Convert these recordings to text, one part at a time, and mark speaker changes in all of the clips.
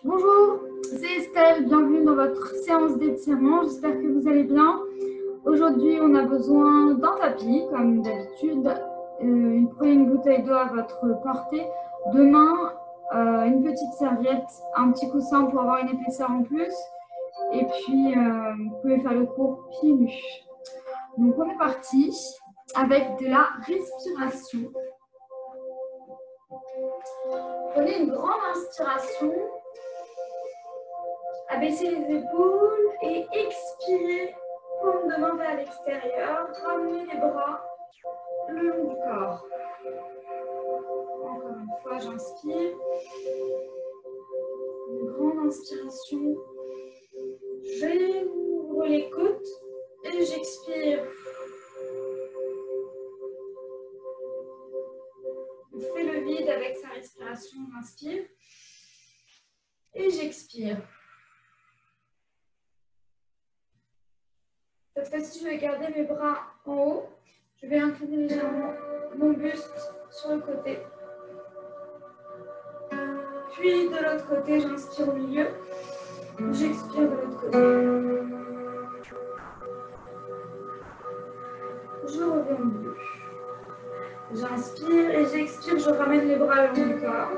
Speaker 1: Bonjour, c'est Estelle, bienvenue dans votre séance d'étirement, j'espère que vous allez bien. Aujourd'hui, on a besoin d'un tapis, comme d'habitude. Prenez une bouteille d'eau à votre portée, deux mains, une petite serviette, un petit coussin pour avoir une épaisseur en plus. Et puis, vous pouvez faire le cours pieds nus. Donc, on est parti avec de la respiration. Prenez une grande inspiration. Abaissez les épaules et expirez, paume de main vers l'extérieur. Ramenez les bras le long du corps. Encore une fois, j'inspire. Une grande inspiration. J'ouvre les côtes et j'expire. On fait le vide avec sa respiration. J'inspire et j'expire. Cette fois-ci, je vais garder mes bras en haut. Je vais incliner légèrement mon buste sur le côté. Puis de l'autre côté, j'inspire au milieu. J'expire de l'autre côté. Je reviens au milieu. J'inspire et j'expire. Je ramène les bras le long du corps.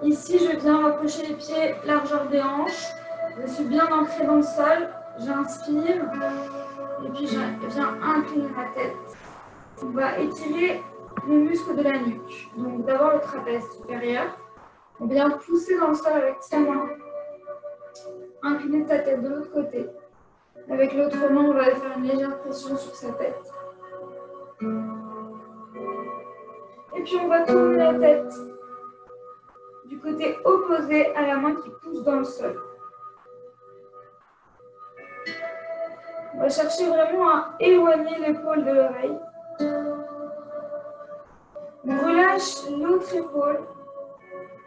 Speaker 1: Ici, je viens rapprocher les pieds largeur des hanches. Je suis bien ancrée dans le sol. J'inspire. Et puis, je viens incliner ma tête. On va étirer les muscles de la nuque. Donc, d'abord le trapèze supérieur. On vient pousser dans le sol avec sa main. Incliner sa tête de l'autre côté. Avec l'autre main, on va faire une légère pression sur sa tête. Et puis, on va tourner la tête du côté opposé à la main qui pousse dans le sol. On va chercher vraiment à éloigner l'épaule de l'oreille. On relâche l'autre épaule.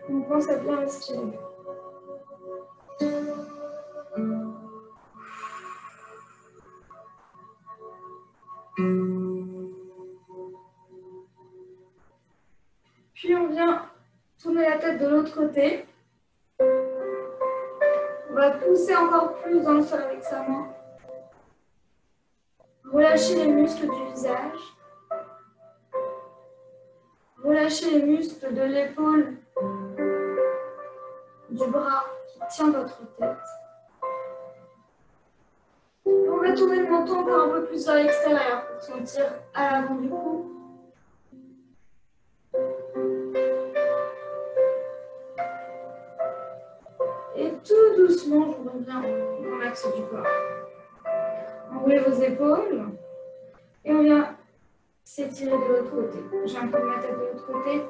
Speaker 1: On pense à bien respirer. Puis on vient tourner la tête de l'autre côté. On va pousser encore plus dans le sol avec sa main. Relâchez les muscles du visage. Relâchez les muscles de l'épaule, du bras qui tient votre tête. Et on va tourner le menton encore un peu plus vers l'extérieur pour sentir à l'avant du cou. Et tout doucement, je reviens dans l'axe du corps. Enroulez vos épaules et on vient s'étirer de l'autre côté. J'incline ma tête de l'autre côté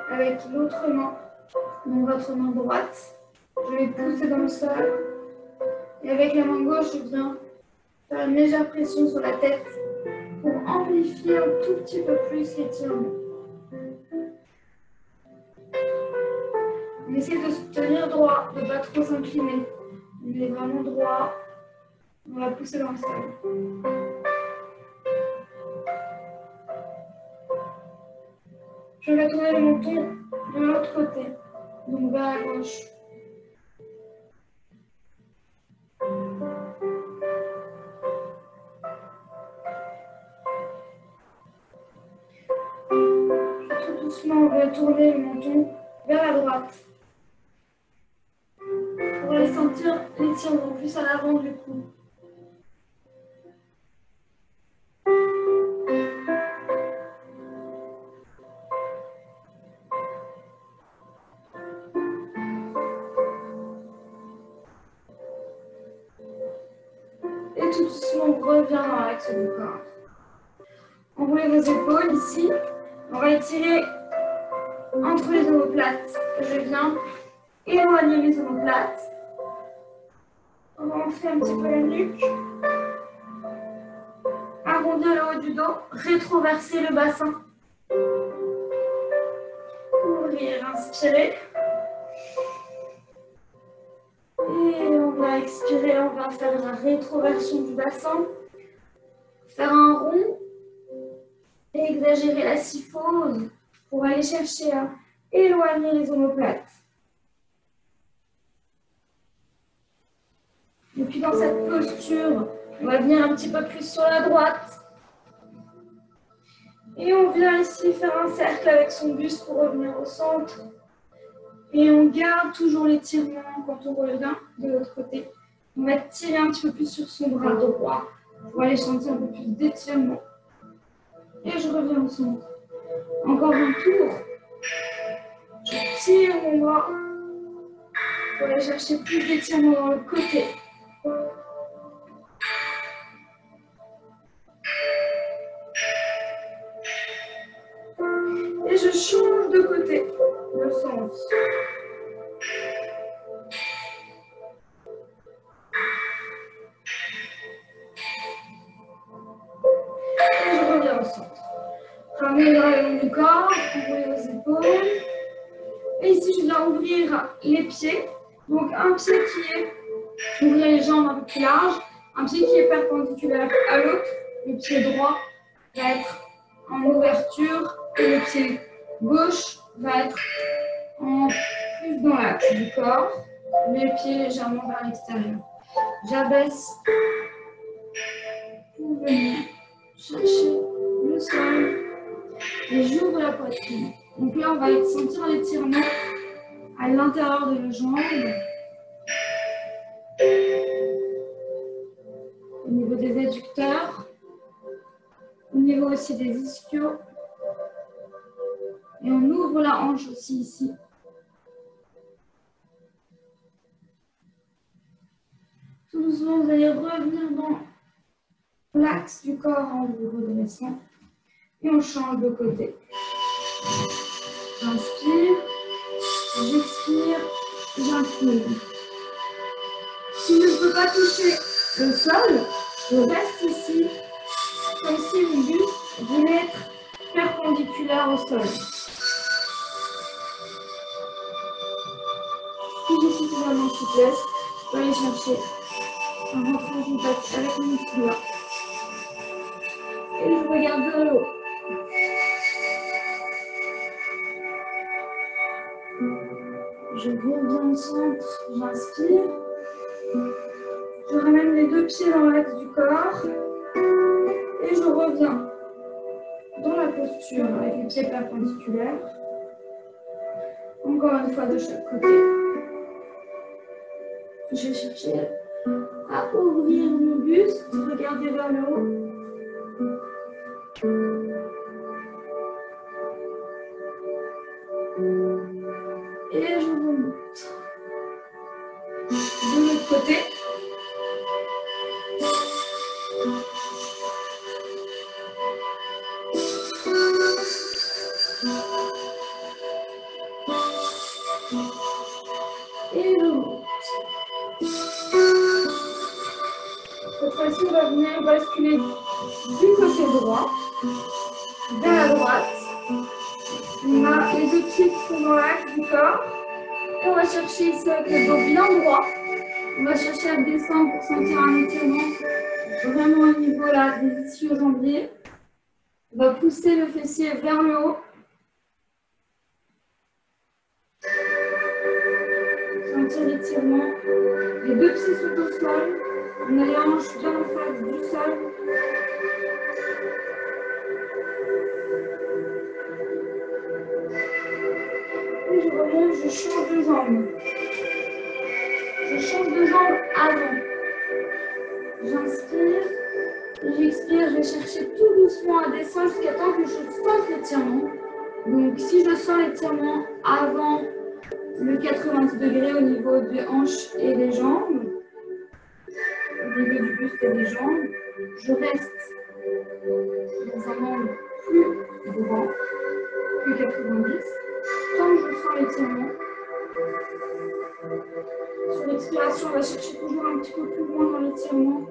Speaker 1: avec l'autre main, donc votre main droite. Je vais pousser dans le sol et avec la main gauche, je viens faire une légère pression sur la tête pour amplifier un tout petit peu plus l'étirement. On essaie de se tenir droit, de ne pas trop s'incliner. On est vraiment droit. On va pousser dans le sol. Je vais tourner le menton de l'autre côté, donc vers la gauche. Tout doucement, on va tourner le menton vers la droite. On va sentir l'étirement plus à l'avant du cou. Et tout doucement, on revient dans l'axe du corps. Enroulez vos épaules ici. On va étirer entre les omoplates. Je viens éloigner les omoplates. On va rentrer un petit peu la nuque. Arrondir le haut du dos. Rétroverser le bassin. Ouvrir, inspirer. Et on va expirer, on va faire la rétroversion du bassin. Faire un rond. Et exagérer la syphose pour aller chercher à éloigner les omoplates. Et puis dans cette posture, on va venir un petit peu plus sur la droite. Et on vient ici faire un cercle avec son buste pour revenir au centre. Et on garde toujours l'étirement quand on revient de l'autre côté. On va tirer un petit peu plus sur son bras droit pour aller sentir un peu plus d'étirement. Et je reviens au centre. Encore un tour. Je tire mon bras pour aller chercher plus d'étirement dans le côté. Et je change de côté, le sens. Et je reviens au centre. Ramenez les bras le long du corps, ouvrez vos épaules. Et ici, je viens ouvrir les pieds. Donc, un pied qui est, ouvrir les jambes un peu plus larges, un pied qui est perpendiculaire à l'autre. Le pied droit va être en ouverture et le pied gauche va être en plus dans l'axe du corps. Les pieds légèrement vers l'extérieur. J'abaisse pour venir chercher le sol et j'ouvre la poitrine. Donc là, on va sentir l'étirement à l'intérieur de la jambe, au niveau des adducteurs, au niveau aussi des ischios. Et on ouvre la hanche aussi ici. Tout doucement, vous allez revenir dans l'axe du corps en vous redressant. Et on change de côté. J'inspire, j'expire, j'incline. Si je ne peux pas toucher le sol, je reste ici, comme si mon buste voulait être perpendiculaire au sol. Si j'ai suffisamment de souplesse, je peux aller chercher un rentrant en contact avec mon musculaire. Et je regarde vers le haut. Je reviens au centre, j'inspire. Je ramène les deux pieds dans l'axe du corps. Et je reviens dans la posture avec les pieds perpendiculaires. Encore une fois de chaque côté. Je vais chercher à ouvrir mon buste, regarder vers le haut. Et je remonte. De l'autre côté. Et je monte. Cette fois-ci, on va venir basculer du côté droit vers la droite. On a les deux pieds qui sont dans l'axe du corps. Et on va chercher ici avec le dos bien droit. On va chercher à descendre pour sentir un étirement vraiment au niveau là, des ischio-jambiers. On va pousser le fessier vers le haut. Sentir l'étirement. Les deux pieds sont au sol. On a les hanches bien en face du sol. Et je remonte, je change de jambe. Je change de jambe avant. J'inspire, j'expire, je vais chercher tout doucement à descendre jusqu'à temps que je sente l'étirement. Donc si je sens l'étirement avant le 90 degrés au niveau des hanches et des jambes, au niveau du buste et des jambes, je reste dans un angle plus grand que 90. Tant que je sens l'étirement. Sur l'expiration, on va chercher toujours un petit peu plus loin dans l'étirement.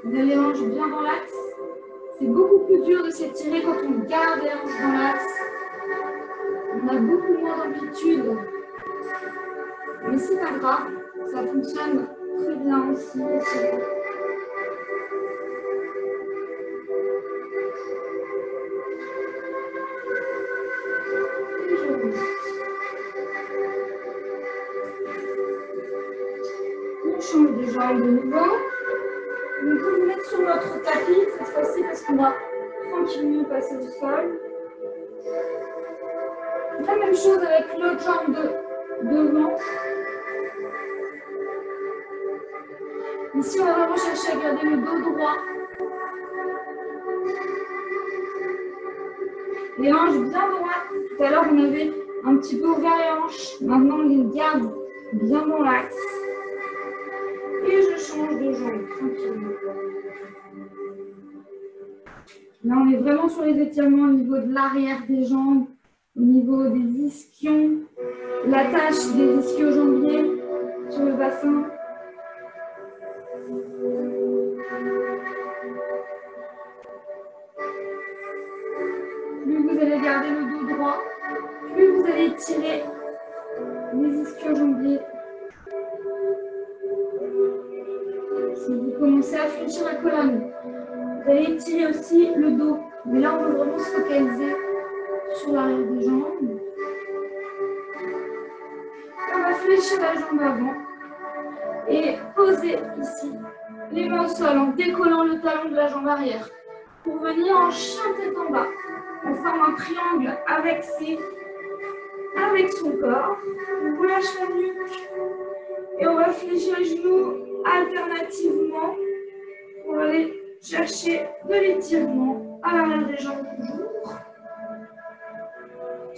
Speaker 1: On a les hanches bien dans l'axe. C'est beaucoup plus dur de s'étirer quand on garde les hanches dans l'axe. On a beaucoup moins d'amplitude. Mais c'est pas grave, ça fonctionne très bien aussi. notre tapis cette fois-ci parce qu'on va tranquillement passer au sol. La même chose avec l'autre jambe devant. Ici, on va vraiment chercher à garder le dos droit. Les hanches bien droites. Tout à l'heure, on avait un petit peu ouvert les hanches. Maintenant, on les garde bien dans l'axe. Et je change de jambe tranquillement. Là, on est vraiment sur les étirements au niveau de l'arrière des jambes, au niveau des ischions, l'attache des ischio-jambiers sur le bassin. Plus vous allez garder le dos droit, plus vous allez étirer les ischio-jambiers. Si vous commencez à fléchir la colonne, vous allez étirer aussi le dos. Mais là, on va vraiment se focaliser sur l'arrière des jambes. On va fléchir la jambe avant et poser ici les mains au sol en décollant le talon de la jambe arrière pour venir en chien tête en bas. On forme un triangle avec son corps. On relâche la nuque et on va fléchir les genoux alternativement pour aller chercher de l'étirement à l'arrière des jambes toujours.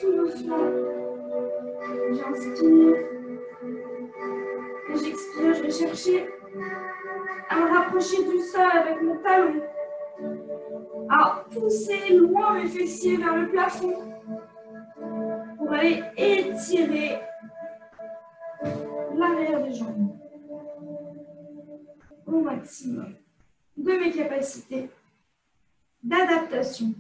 Speaker 1: Tout doucement. J'inspire et j'expire. Je vais chercher à me rapprocher du sol avec mon talon, à pousser loin mes fessiers vers le plafond pour aller étirer l'arrière des jambes au maximum de mes capacités d'adaptation.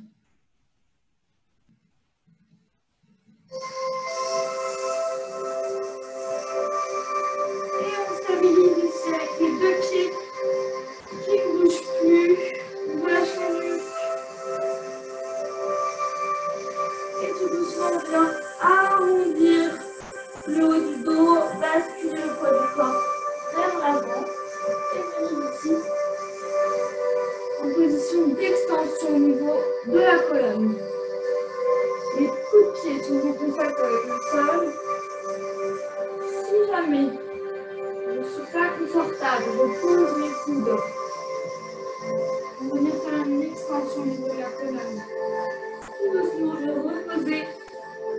Speaker 1: Et on stabilise ici avec les deux pieds qui ne bougent plus. On relâche la nuque. Et tout doucement, on vient arrondir le haut du dos, basculer le poids du corps vers l'avant et venir ici en position d'extension au niveau de la colonne. Les coups de pied sont en contact avec le sol. Si jamais je ne suis pas confortable, je pose mes coudes. On va venir faire une extension au niveau de la colonne. Tout doucement, je vais reposer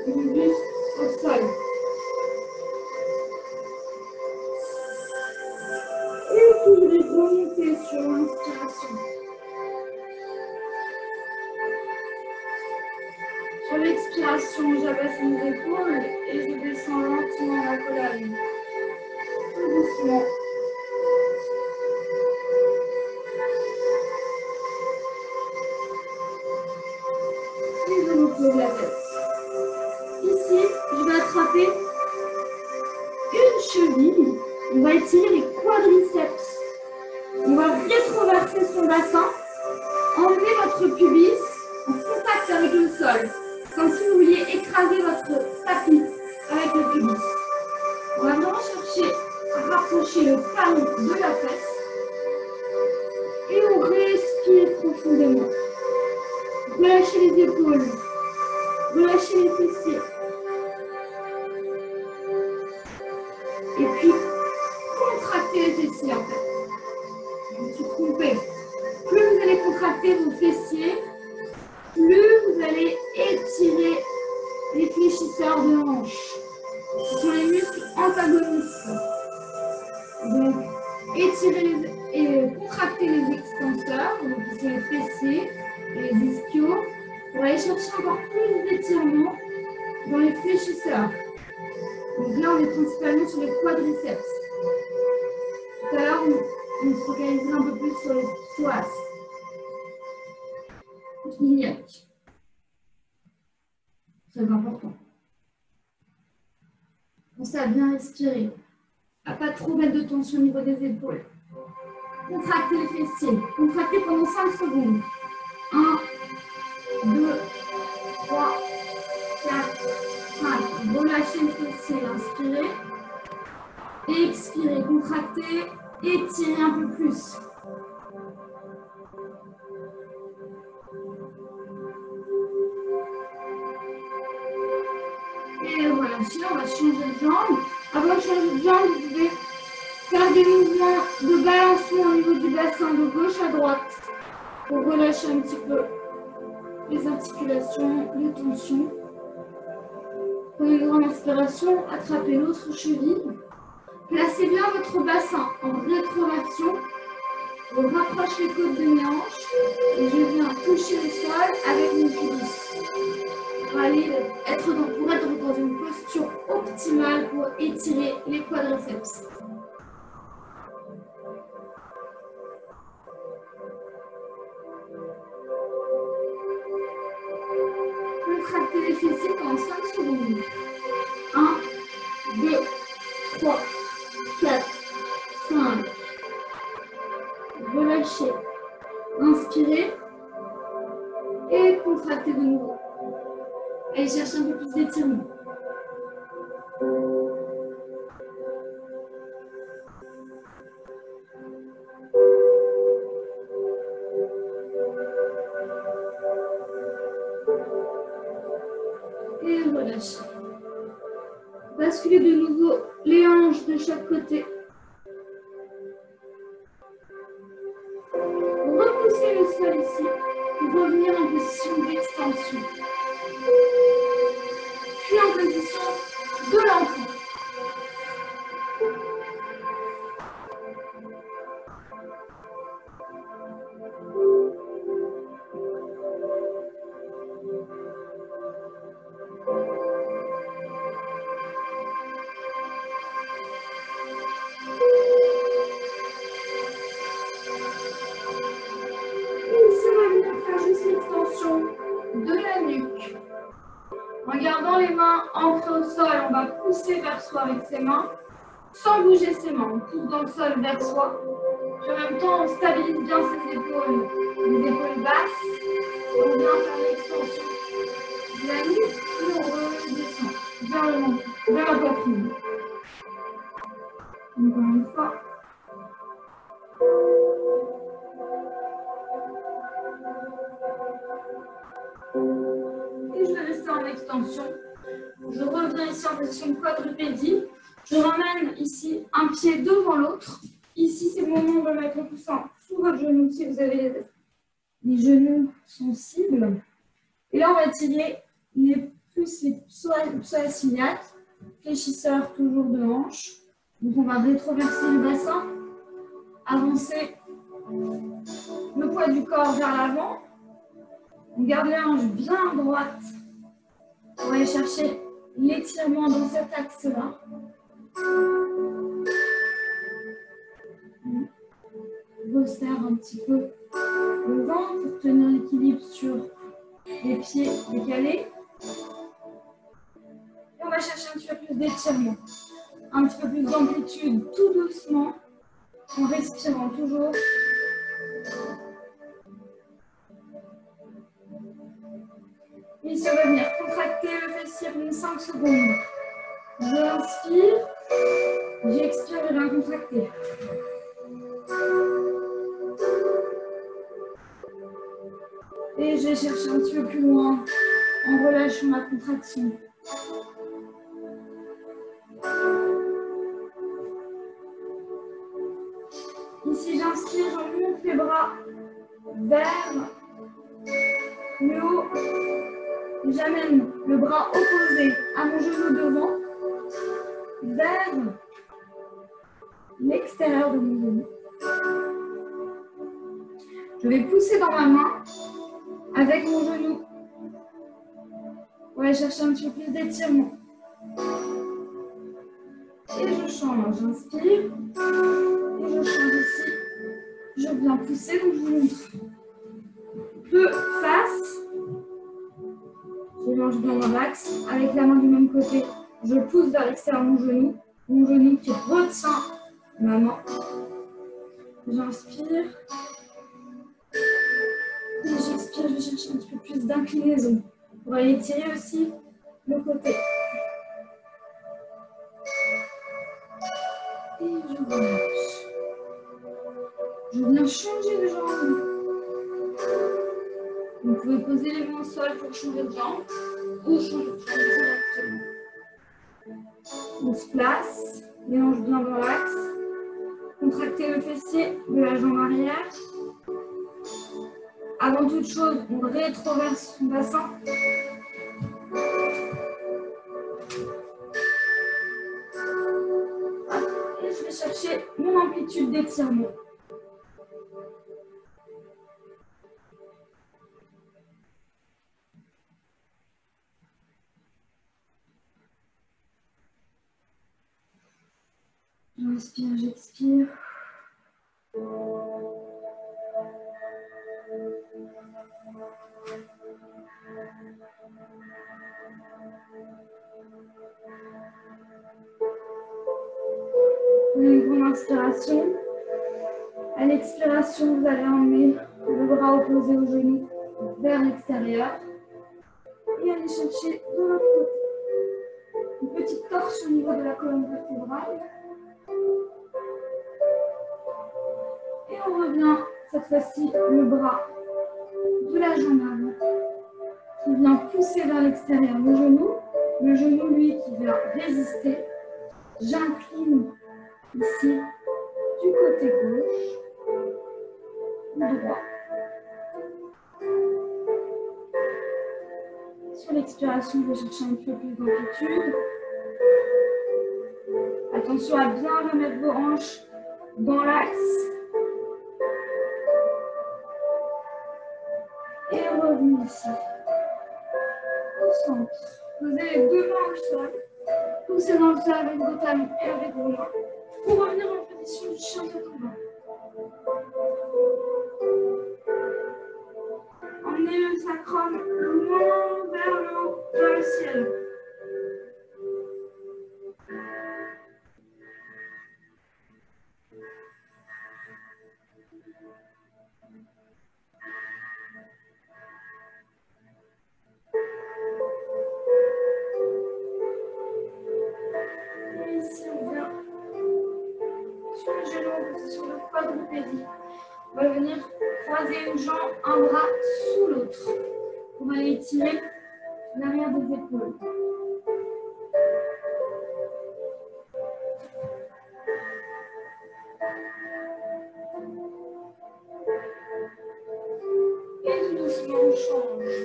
Speaker 1: le buste au sol. Et puis je vais remonter sur l'inspiration. Sur l'expiration, j'abaisse mes épaules et je descends lentement la colonne. Tout doucement. Et je repose la tête. Ici, je vais attraper une cheville. On va étirer les quadriceps. On va rétroverser son bassin. Emmener votre pubis en contact avec le sol. Comme si vous vouliez écraser votre tapis avec le pubis. On va vraiment chercher à rapprocher le talon de la fesse. Et on respire profondément. Relâchez les épaules. Relâchez les fessiers. Et puis, contractez les fessiers en fait. Je me suis trompée. Plus vous allez contracter vos fessiers, plus vous allez étirer les fléchisseurs de hanches. Ce sont les muscles antagonistes. Donc, étirez et contractez les extenseurs, donc qui sont les fessiers et les ischios, pour aller chercher encore plus d'étirement dans les fléchisseurs. Donc là, on est principalement sur les quadriceps. Tout à l'heure, on se focalisera un peu plus sur les psoas. Iliaque. Très important. Pensez à bien respirer. À ne pas trop mettre de tension au niveau des épaules. Contractez les fessiers. Contractez pendant 5 secondes. 1, 2, 3, 4, 5. Relâchez le fessier. Inspirez. Expirez. Contractez. Étirez un peu plus. Et relâchez, on va changer de jambe. Avant de changer de jambe, vous pouvez faire des mouvements de balancement au niveau du bassin de gauche à droite pour relâcher un petit peu les articulations, les tensions. Prenez une grande inspiration, attrapez l'autre cheville. Placez bien votre bassin en rétroversion. Je rapproche les côtes de mes hanches et je viens toucher le sol avec mon pubis. Pour être dans une posture optimale pour étirer les quadriceps. Contractez les fessiers pendant 5 secondes. 1, 2, 3, 4, 5. Relâchez. Inspirez. Et contractez de nouveau. Allez chercher un peu plus d'étirement. Et relâchez. Basculez de nouveau les hanches de chaque côté. Repoussez le sol ici pour revenir en position d'extension. Puis en position de l'enfant. De la nuque. En gardant les mains ancrées au sol, on va pousser vers soi avec ses mains, sans bouger ses mains. On pousse dans le sol vers soi. Puis en même temps, on stabilise bien ses épaules, les épaules basses. On vient faire l'extension de la nuque, puis on redescend vers le menton, vers la poitrine. Encore une fois. Et je vais rester en extension. Je reviens ici en position de quadrupédie. Je ramène ici un pied devant l'autre. Ici, c'est le moment de mettre le coussin sous votre genou si vous avez les genoux sensibles. Et là, on va tirer les psoas iliaques, fléchisseurs toujours de hanche. Donc, on va rétroverser le bassin, avancer le poids du corps vers l'avant. On garde les hanches bien droites pour aller chercher l'étirement dans cet axe-là. Resserre un petit peu le ventre pour tenir l'équilibre sur les pieds décalés. Et on va chercher un petit peu plus d'étirement, un petit peu plus d'amplitude, tout doucement, en respirant toujours. Et se revenir, contracter le fessier pendant 5 secondes. J'inspire, j'expire, je viens contracter. Et je vais chercher un petit peu plus loin en relâchant la contraction. Ici, j'inspire, je monte les bras vers le haut. J'amène le bras opposé à mon genou devant vers l'extérieur de mon genou. Je vais pousser dans ma main avec mon genou. On va chercher un petit peu plus d'étirement. Et je change. J'inspire. Et je change ici. Je viens pousser, donc je vous montre. De face. Je mange bien dans l'axe. Avec la main du même côté, je pousse vers l'extérieur mon genou. Mon genou qui retient ma main. J'inspire. Et j'expire, je cherche un petit peu plus d'inclinaison pour aller tirer aussi le côté. Et je relâche. Je viens changer de jambe. Vous pouvez poser les mains au sol pour changer de jambe ou changer de jambe directement. On se place, les hanches bien dans l'axe. Contractez le fessier de la jambe arrière. Avant toute chose, on rétroverse son bassin. Et je vais chercher mon amplitude d'étirement. J'inspire, j'expire. Une grande inspiration. À l'expiration, vous allez emmener le bras opposé au genou vers l'extérieur et aller chercher de l'autre côté. Une petite torche au niveau de la colonne vertébrale. Et on revient cette fois-ci le bras de la jambe avant qui vient pousser vers l'extérieur le genou lui qui vient résister. J'incline ici du côté gauche ou droit. Sur l'expiration, je vais chercher un peu plus d'amplitude. Attention à bien remettre vos hanches dans l'axe. Et revenez ici. Au centre. Posez les deux mains au sol. Poussez dans le sol avec vos talons et avec vos mains. Pour revenir en position du chien tombant. Emmenez le sacrum loin vers le haut, vers le ciel. Et ici, on vient sur le genou en position de quadrupédie. On va venir croiser une jambe, un bras sous l'autre. On va étirer l'arrière des épaules. Et tout doucement, on change.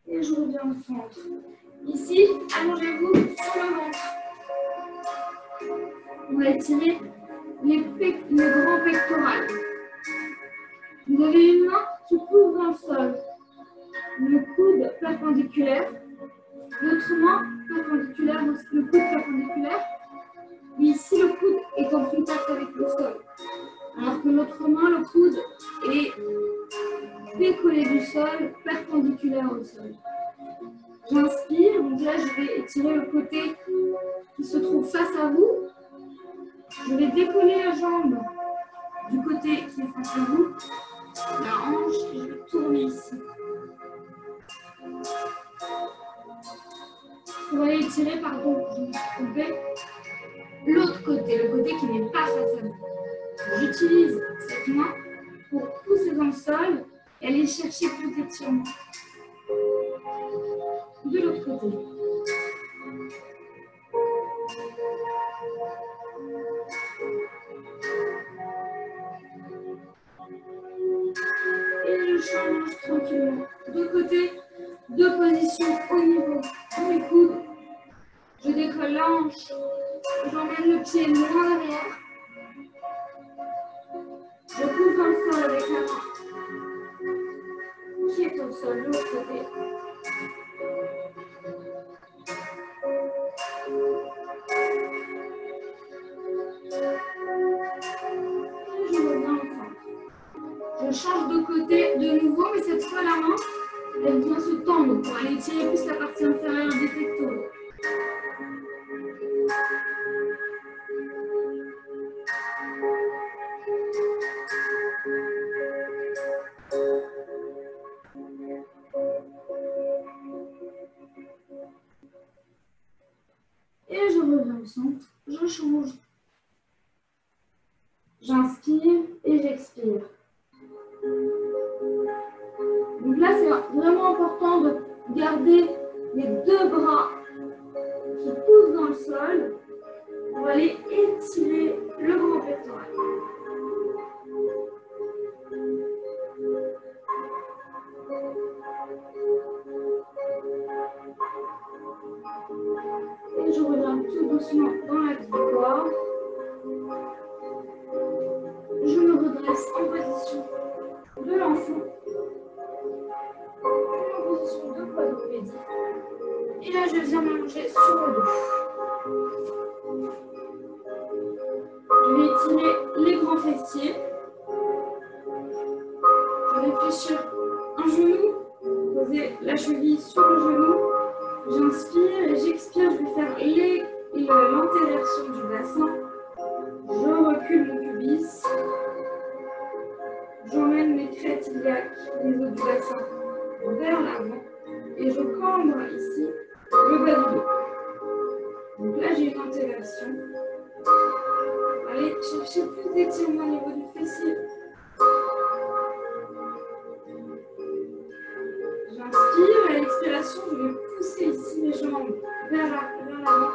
Speaker 1: Et je reviens au centre. Ici, allongez-vous sur le ventre. On va étirer les grands pectoraux. Vous avez une main qui pousse dans le sol. Le coude perpendiculaire. L'autre main perpendiculaire, le coude perpendiculaire. Et ici, le coude est en contact avec le sol. Alors que l'autre main, le coude est décollé du sol, perpendiculaire au sol. J'inspire, donc là je vais étirer le côté qui se trouve face à vous. Je vais décoller la jambe du côté qui est face à vous, la hanche, et je vais tourner ici. On va étirer, pardon, je me suis trompée, l'autre côté, le côté qui n'est pas face à vous. J'utilise cette main pour pousser dans le sol et aller chercher plus d'étirement. De l'autre côté. Et je change tranquillement. De côté, deux positions au niveau de mes coudes. Je décolle la hanche. J'emmène le pied loin derrière. Je pousse dans le sol avec la main qui est au sol de l'autre côté. Et je reviens au centre. Je change de côté de nouveau, mais cette fois la main, elle vient se tendre pour aller tirer plus la partie inférieure des pectoraux. Et je reviens. du centre, je change. J'inspire et j'expire. Donc là, c'est vraiment important de garder les deux bras qui poussent dans le sol. On va aller étirer le grand pectoral. Et je reviens tout doucement dans la victoire. Je me redresse en position de l'enfant. En position de quadrupédie. Et là, je viens m'allonger sur le dos. Je vais étirer les grands fessiers. Je vais fléchir un genou, poser la cheville sur le genou. J'inspire et j'expire. Je vais faire l'antéversion du bassin. Je recule mon pubis. J'emmène mes crêtes iliaques, les os du bassin vers l'avant. Et je cambre ici le bas du dos. Donc là, j'ai une antéversion. Allez, cherchez plus d'étirement au niveau du fessier. J'inspire et à l'expiration, je vais pousser ici mes jambes vers l'avant.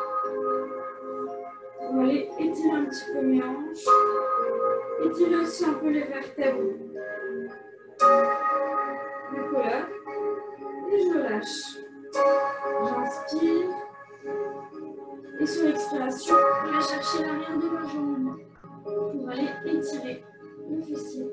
Speaker 1: On va aller étirer un petit peu mes hanches. Étirer aussi un peu les vertèbres du colleur. Et je lâche. J'inspire. Et sur l'expiration, je vais chercher l'arrière de ma jambe pour aller étirer le fessier.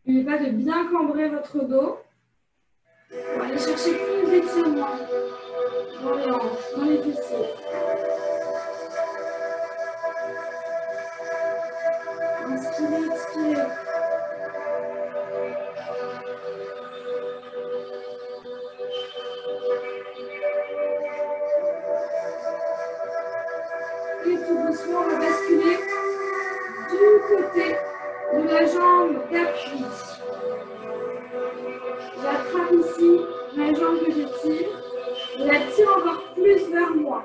Speaker 1: N'oubliez pas de bien cambrer votre dos. On va aller chercher plus d'étirement dans les hanches, dans les fessiers. Inspirez, expirez. Et tout doucement, on va basculer du côté de la jambe d'appui. J'attrape ici ma jambe que j'étire. Je la tire encore plus vers moi.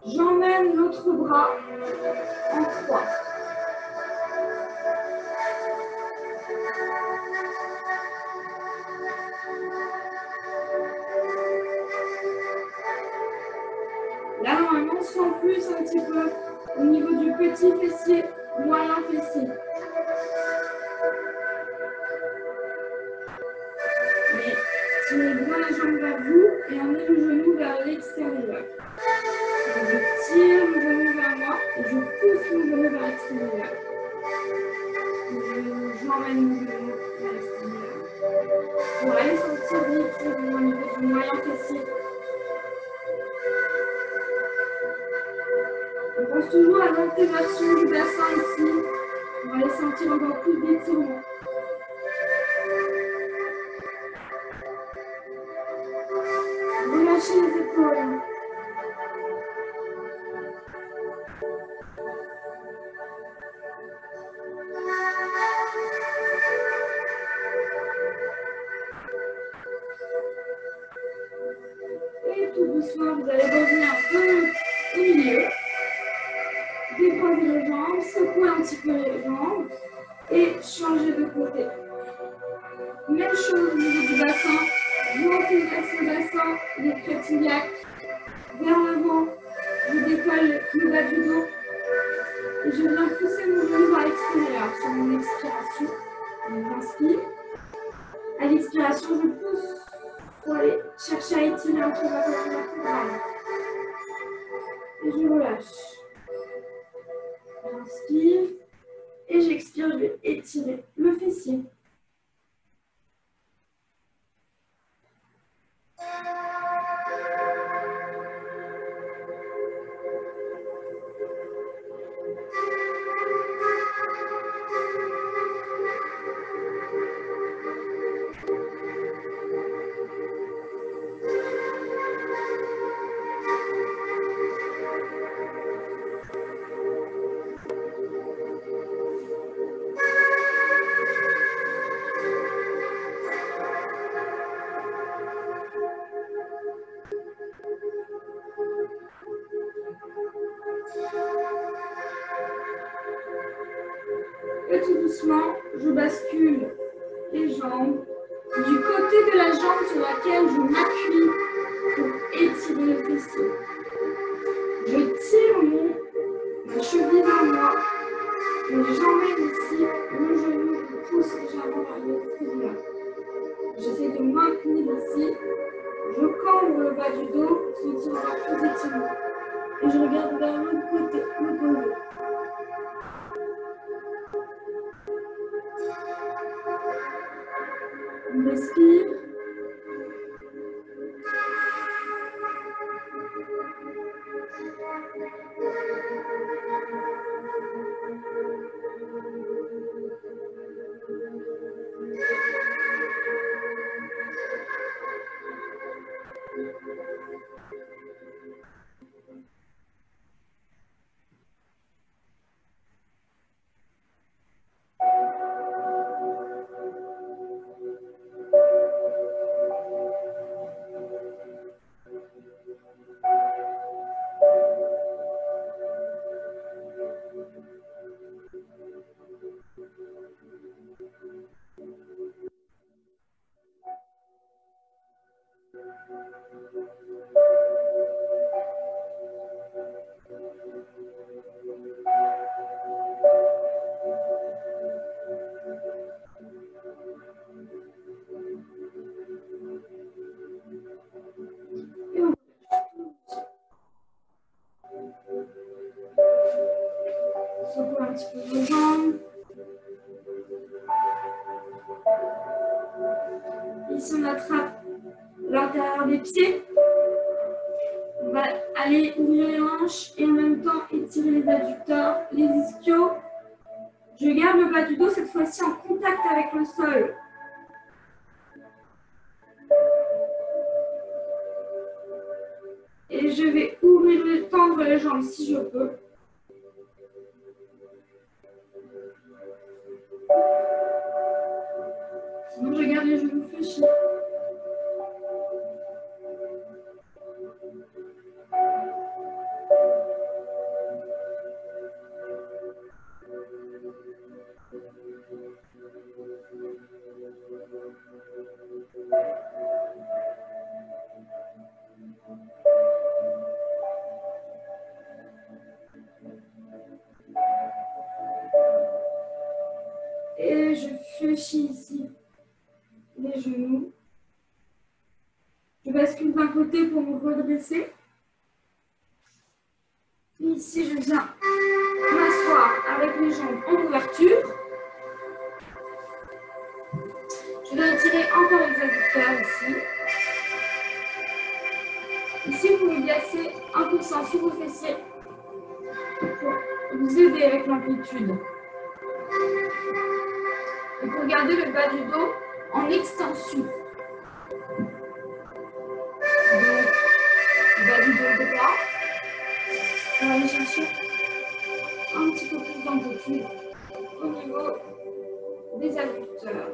Speaker 1: J'emmène l'autre bras en croix. Là, normalement, sans plus un petit peu au niveau du petit fessier, moyen fessier. Mais tirez bien la jambe vers vous et emmenez le genou vers l'extérieur. Je tire mon genou vers moi et je pousse mon genou vers l'extérieur. J'emmène mon genou vers l'extérieur. Pour aller sentir l'étirement au niveau du moyen fessier. On pense toujours à l'antéversion du bassin ici. On va aller sentir encore plus d'étirement. Relâchez les épaules. Et tout doucement, vous allez revenir un peu au milieu. Décroisez les jambes, secouez un petit peu les jambes et changez de côté. Même chose au niveau du bassin. Montez vers ce bassin, les crêtes iliaques vers l'avant. Je décolle le bas du dos et je viens pousser mon genou vers l'extérieur sur mon expiration. J'inspire. À l'expiration, je pousse pour aller chercher à étirer un peu ma colonne vertébrale. Et je relâche. J'inspire et j'expire, je vais étirer le fessier. après, tout doucement, je bascule les jambes du côté de la jambe sur laquelle je m'appuie pour étirer le fessier. Je tire ma cheville vers moi et j'emmène ici le genou, je pousse légèrement vers le fémur. J'essaie de maintenir ici. Je cambre le bas du dos pour sentir encore plus étiré. Et je regarde vers l'autre côté, l'opposé. On respire. Secoue un petit peu vos jambes. Ici, on attrape l'intérieur des pieds. On va aller ouvrir les hanches et en même temps étirer les adducteurs, les ischios. Je garde le bas du dos cette fois-ci en contact avec le sol. Et je vais ouvrir, tendre les jambes si je peux. Sinon, je garde les genoux fléchis. Et je fléchis ici les genoux. Je bascule d'un côté pour me redresser. Ici, je viens m'asseoir avec les jambes en ouverture. Je vais étirer encore les adducteurs ici. Ici, vous pouvez placer un coussin sous vos fessiers pour vous aider avec l'amplitude. Et pour garder le bas du dos en extension. Donc, le bas du dos droit. On va aller chercher un petit peu plus d'amplitude au niveau des adducteurs.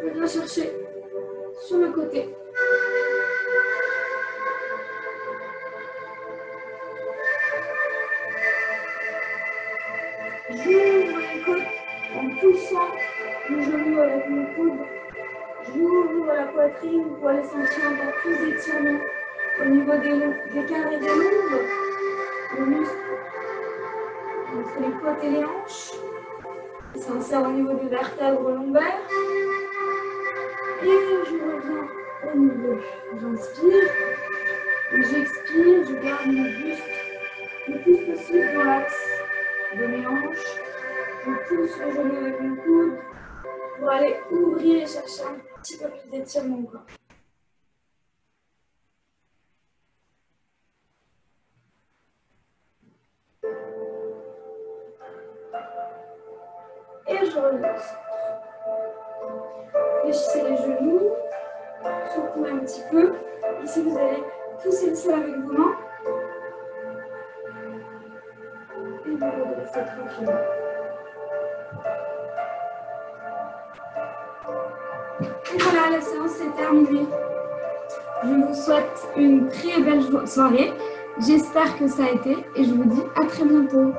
Speaker 1: Je viens chercher sur le côté. J'ouvre les côtes en poussant le genou avec mon coude. J'ouvre la poitrine pour aller sentir encore plus d'étirement au niveau des carrés des lombes, les muscles entre les côtes et les hanches. Il s'insère au niveau des vertèbres lombaires. Et je reviens au milieu. J'inspire et j'expire. Je garde mon buste le plus possible dans l'axe de mes hanches. Je pousse le genou avec mon coude pour aller ouvrir et chercher un petit peu plus d'étirement encore. je reviens. Fléchissez les genoux, secouez un petit peu. Ici, vous allez pousser le sol avec vos mains. Et vous redressez tranquillement. Et voilà, la séance est terminée. Je vous souhaite une très belle soirée. J'espère que ça a été et je vous dis à très bientôt.